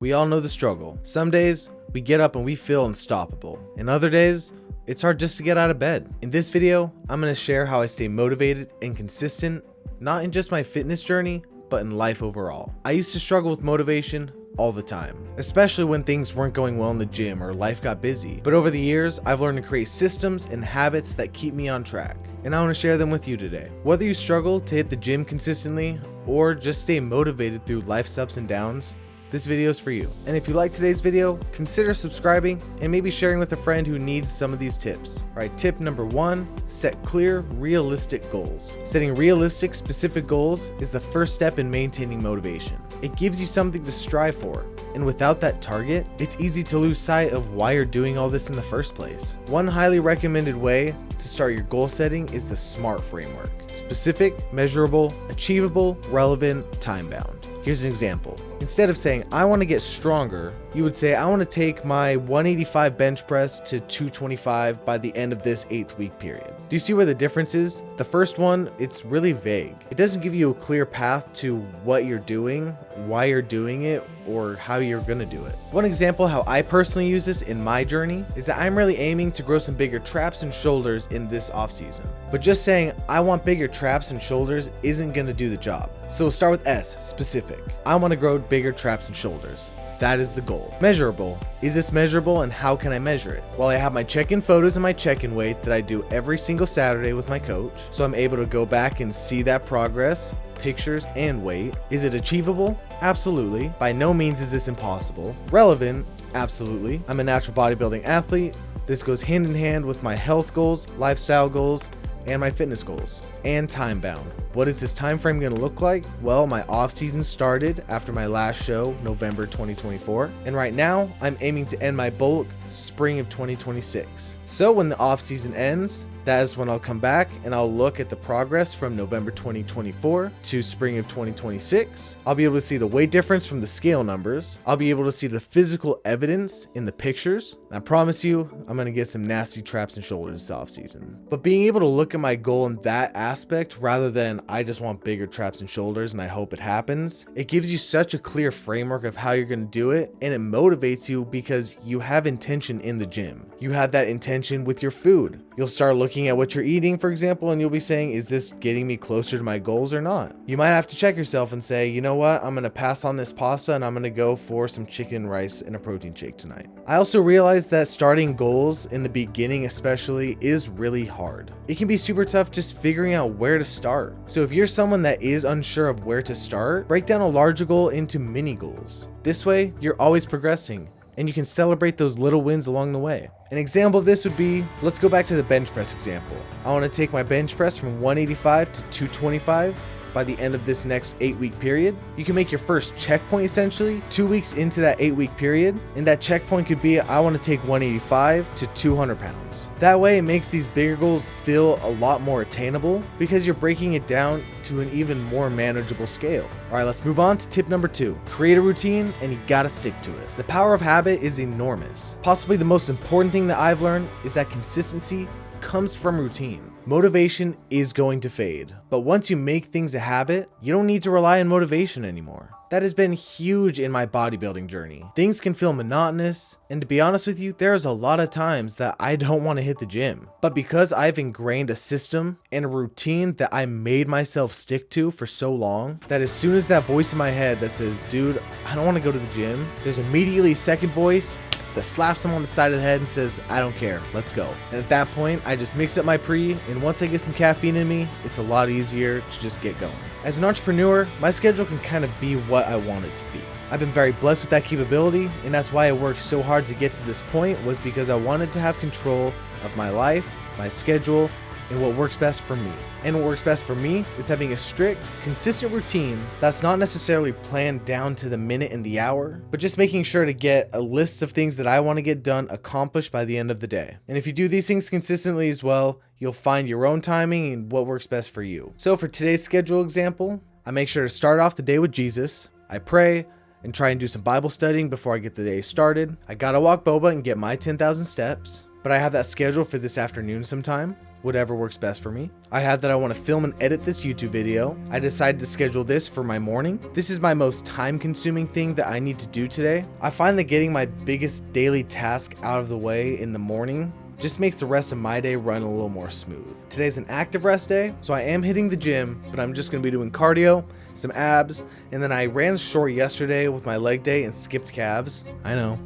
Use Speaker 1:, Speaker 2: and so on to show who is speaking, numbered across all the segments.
Speaker 1: We all know the struggle. Some days, we get up and we feel unstoppable. And other days, it's hard just to get out of bed. In this video, I'm going to share how I stay motivated and consistent, not in just my fitness journey, but in life overall. I used to struggle with motivation all the time, especially when things weren't going well in the gym or life got busy. But over the years, I've learned to create systems and habits that keep me on track. And I want to share them with you today. Whether you struggle to hit the gym consistently or just stay motivated through life's ups and downs, this video is for you. And if you like today's video, consider subscribing and maybe sharing with a friend who needs some of these tips. All right, tip number 1, set clear, realistic goals. Setting realistic, specific goals is the first step in maintaining motivation. It gives you something to strive for. And without that target, it's easy to lose sight of why you're doing all this in the first place. One highly recommended way to start your goal setting is the SMART framework. Specific, measurable, achievable, relevant, time-bound. Here's an example. Instead of saying, I want to get stronger, you would say, I want to take my 185 bench press to 225 by the end of this 8-week period. Do you see where the difference is? The first one, it's really vague. It doesn't give you a clear path to what you're doing, why you're doing it, or how you're going to do it. One example how I personally use this in my journey is that I'm really aiming to grow some bigger traps and shoulders in this off season. But just saying, I want bigger traps and shoulders isn't going to do the job. So we'll start with S, specific. I want to grow bigger traps and shoulders. That is the goal. Measurable. Is this measurable and how can I measure it? Well, I have my check-in photos and my check-in weight that I do every single Saturday with my coach, so I'm able to go back and see that progress, pictures, and weight. Is it achievable? Absolutely. By no means is this impossible. Relevant? Absolutely. I'm a natural bodybuilding athlete. This goes hand in hand with my health goals, lifestyle goals, and my fitness goals. And time bound. What is this time frame going to look like? Well, my off season started after my last show, November 2024, and right now I'm aiming to end my bulk spring of 2026. So when the off season ends, that is when I'll come back and I'll look at the progress from November 2024 to spring of 2026. I'll be able to see the weight difference from the scale numbers. I'll be able to see the physical evidence in the pictures. I promise you, I'm going to get some nasty traps and shoulders this off season. But being able to look at my goal in that aspect rather than I just want bigger traps and shoulders and I hope it happens, it gives you such a clear framework of how you're going to do it, and it motivates you because you have intention in the gym. You have that intention with your food. You'll start looking at what you're eating, for example, and you'll be saying, is this getting me closer to my goals or not? You might have to check yourself and say, you know what, I'm going to pass on this pasta and I'm going to go for some chicken, rice, and a protein shake tonight. I also realized that starting goals in the beginning especially is really hard. It can be super tough just figuring out where to start. So if you're someone that is unsure of where to start, break down a larger goal into mini goals. This way, you're always progressing, and you can celebrate those little wins along the way. An example of this would be, let's go back to the bench press example. I want to take my bench press from 185 to 225 by the end of this next 8-week period. You can make your first checkpoint essentially 2 weeks into that 8-week period, and that checkpoint could be, I want to take 185 to 200 pounds. That way it makes these bigger goals feel a lot more attainable because you're breaking it down to an even more manageable scale. All right, let's move on to tip number 2. Create a routine and you gotta stick to it. The power of habit is enormous. Possibly the most important thing that I've learned is that consistency comes from routine. Motivation is going to fade, but once you make things a habit, you don't need to rely on motivation anymore. That has been huge in my bodybuilding journey. Things can feel monotonous, and to be honest with you, there's a lot of times that I don't want to hit the gym. But because I've ingrained a system and a routine that I made myself stick to for so long, that as soon as that voice in my head that says, dude, I don't want to go to the gym, there's immediately a second voice that slaps him on the side of the head and says, I don't care, let's go. And at that point, I just mix up my pre, and once I get some caffeine in me, it's a lot easier to just get going. As an entrepreneur, my schedule can kind of be what I want it to be. I've been very blessed with that capability, and that's why I worked so hard to get to this point, was because I wanted to have control of my life, my schedule, and what works best for me. And what works best for me is having a strict, consistent routine that's not necessarily planned down to the minute and the hour, but just making sure to get a list of things that I want to get done accomplished by the end of the day. And if you do these things consistently as well, you'll find your own timing and what works best for you. So for today's schedule example, I make sure to start off the day with Jesus. I pray and try and do some Bible studying before I get the day started. I gotta walk Boba and get my 10,000 steps, but I have that scheduled for this afternoon sometime. whatever works best for me. I have that I want to film and edit this YouTube video. I decided to schedule this for my morning. This is my most time-consuming thing that I need to do today. I find that getting my biggest daily task out of the way in the morning just makes the rest of my day run a little more smooth. Today's an active rest day, so I am hitting the gym, but I'm just gonna be doing cardio, some abs, and then I ran short yesterday with my leg day and skipped calves. I know.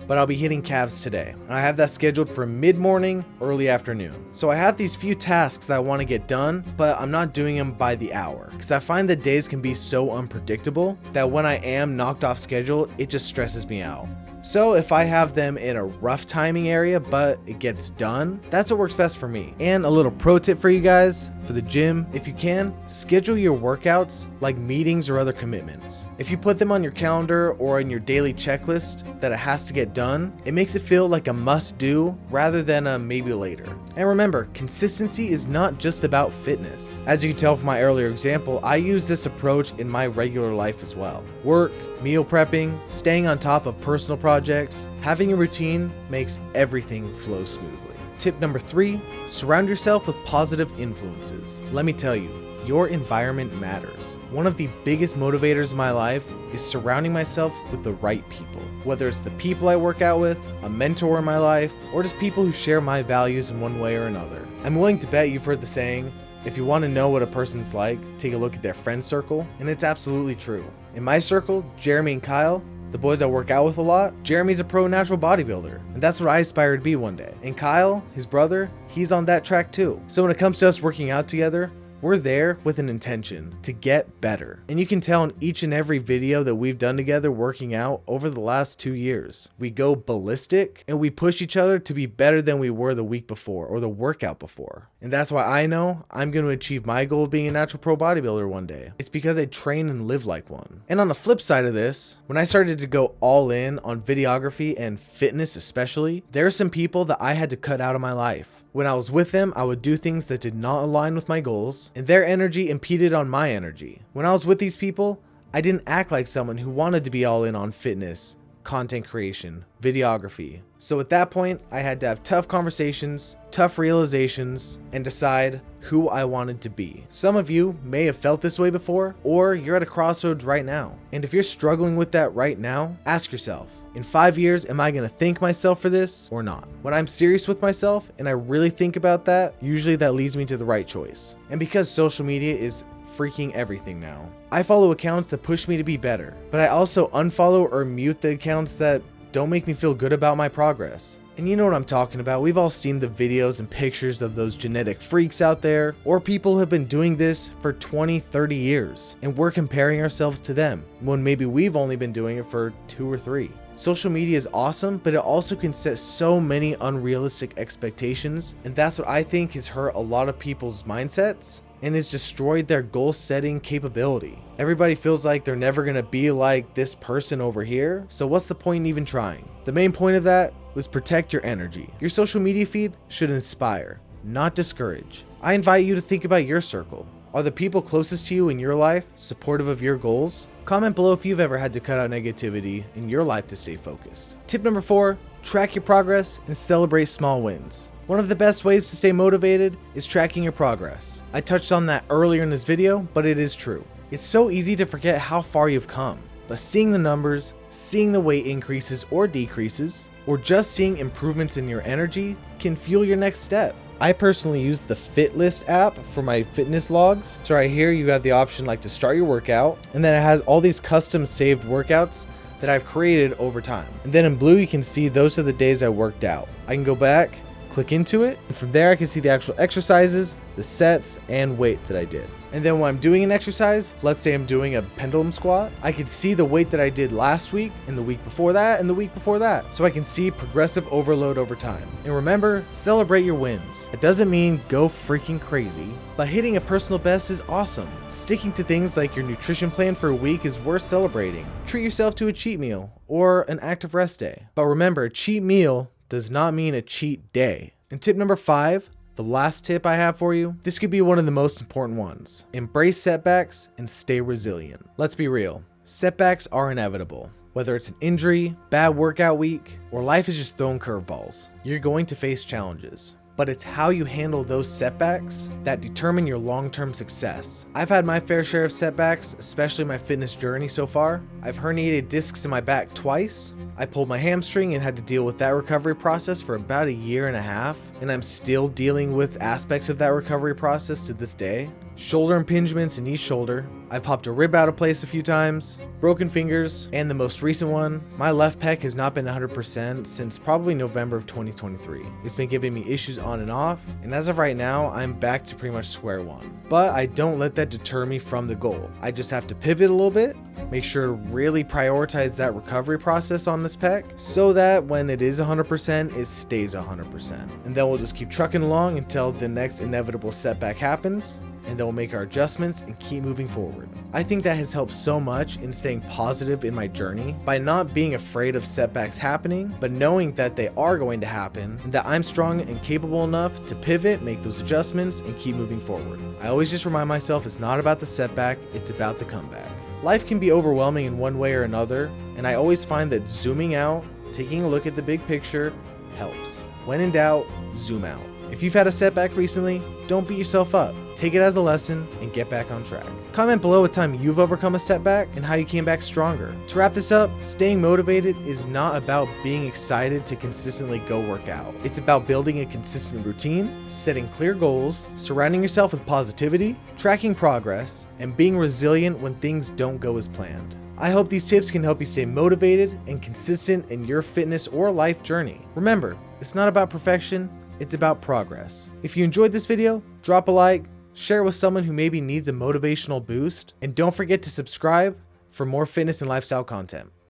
Speaker 1: But I'll be hitting calves today. I have that scheduled for mid-morning, early afternoon. So I have these few tasks that I wanna get done, but I'm not doing them by the hour, because I find that days can be so unpredictable that when I am knocked off schedule, it just stresses me out. So if I have them in a rough timing area, but it gets done, that's what works best for me. And a little pro tip for you guys, for the gym, if you can, schedule your workouts like meetings or other commitments. If you put them on your calendar or in your daily checklist that it has to get done, it makes it feel like a must do rather than a maybe later. And remember, consistency is not just about fitness. As you can tell from my earlier example, I use this approach in my regular life as well. Work, meal prepping, staying on top of personal projects, having a routine makes everything flow smoothly. Tip number 3, surround yourself with positive influences. Let me tell you, your environment matters. One of the biggest motivators in my life is surrounding myself with the right people. Whether it's the people I work out with, a mentor in my life, or just people who share my values in one way or another. I'm willing to bet you've heard the saying, if you want to know what a person's like, take a look at their friend circle, and it's absolutely true. In my circle, Jeremy and Kyle, the boys I work out with a lot, Jeremy's a pro natural bodybuilder, and that's what I aspire to be one day. And Kyle, his brother, he's on that track too. So when it comes to us working out together, we're there with an intention to get better. And you can tell in each and every video that we've done together working out over the last 2 years. We go ballistic and we push each other to be better than we were the week before or the workout before. And that's why I know I'm going to achieve my goal of being a natural pro bodybuilder one day. It's because I train and live like one. And on the flip side of this, when I started to go all in on videography and fitness especially, there are some people that I had to cut out of my life. When I was with them, I would do things that did not align with my goals, and their energy impeded on my energy. When I was with these people, I didn't act like someone who wanted to be all in on fitness, content creation, videography. So at that point, I had to have tough conversations, tough realizations, and decide who I wanted to be. Some of you may have felt this way before, or you're at a crossroads right now. And if you're struggling with that right now, ask yourself, in 5 years, am I gonna thank myself for this or not? When I'm serious with myself and I really think about that, usually that leads me to the right choice. And because social media is freaking everything now, I follow accounts that push me to be better, but I also unfollow or mute the accounts that don't make me feel good about my progress. And you know what I'm talking about. We've all seen the videos and pictures of those genetic freaks out there, or people who have been doing this for 20, 30 years, and we're comparing ourselves to them when maybe we've only been doing it for 2 or 3. Social media is awesome, but it also can set so many unrealistic expectations, and that's what I think has hurt a lot of people's mindsets and has destroyed their goal setting capability. Everybody feels like they're never gonna be like this person over here, so what's the point in even trying? The main point of that was protect your energy. Your social media feed should inspire, not discourage. I invite you to think about your circle. Are the people closest to you in your life supportive of your goals? Comment below if you've ever had to cut out negativity in your life to stay focused. Tip number 4, track your progress and celebrate small wins. One of the best ways to stay motivated is tracking your progress. I touched on that earlier in this video, but it is true. It's so easy to forget how far you've come, but seeing the numbers, seeing the weight increases or decreases, or just seeing improvements in your energy can fuel your next step. I personally use the FitList app for my fitness logs. So right here you have the option like to start your workout, and then it has all these custom saved workouts that I've created over time. And then in blue you can see those are the days I worked out. I can go back, click into it, and from there I can see the actual exercises, the sets, and weight that I did. And then when I'm doing an exercise, let's say I'm doing a pendulum squat, I could see the weight that I did last week and the week before that and the week before that. So I can see progressive overload over time. And remember, celebrate your wins. It doesn't mean go freaking crazy, but hitting a personal best is awesome. Sticking to things like your nutrition plan for a week is worth celebrating. Treat yourself to a cheat meal or an active rest day. But remember, a cheat meal does not mean a cheat day. And tip number 5, the last tip I have for you, this could be one of the most important ones. Embrace setbacks and stay resilient. Let's be real, setbacks are inevitable. Whether it's an injury, bad workout week, or life is just throwing curveballs, you're going to face challenges. but it's how you handle those setbacks that determine your long-term success. I've had my fair share of setbacks, especially my fitness journey so far. I've herniated discs in my back twice. I pulled my hamstring and had to deal with that recovery process for about a year and a half, and I'm still dealing with aspects of that recovery process to this day. Shoulder impingements in each shoulder. I've popped a rib out of place a few times, broken fingers, and the most recent one, my left pec has not been 100% since probably November of 2023. It's been giving me issues on and off, and as of right now, I'm back to pretty much square one. But I don't let that deter me from the goal. I just have to pivot a little bit, make sure to really prioritize that recovery process on this pec so that when it is 100%, it stays 100%. And then we'll just keep trucking along until the next inevitable setback happens, and then we'll make our adjustments and keep moving forward. I think that has helped so much in staying positive in my journey by not being afraid of setbacks happening, but knowing that they are going to happen and that I'm strong and capable enough to pivot, make those adjustments, and keep moving forward. I always just remind myself it's not about the setback, it's about the comeback. Life can be overwhelming in one way or another, and I always find that zooming out, taking a look at the big picture, helps. When in doubt, zoom out. If you've had a setback recently, don't beat yourself up. Take it as a lesson and get back on track. Comment below a time you've overcome a setback and how you came back stronger. To wrap this up, staying motivated is not about being excited to consistently go work out. It's about building a consistent routine, setting clear goals, surrounding yourself with positivity, tracking progress, and being resilient when things don't go as planned. I hope these tips can help you stay motivated and consistent in your fitness or life journey. Remember, it's not about perfection, it's about progress. If you enjoyed this video, drop a like, share it with someone who maybe needs a motivational boost, and don't forget to subscribe for more fitness and lifestyle content.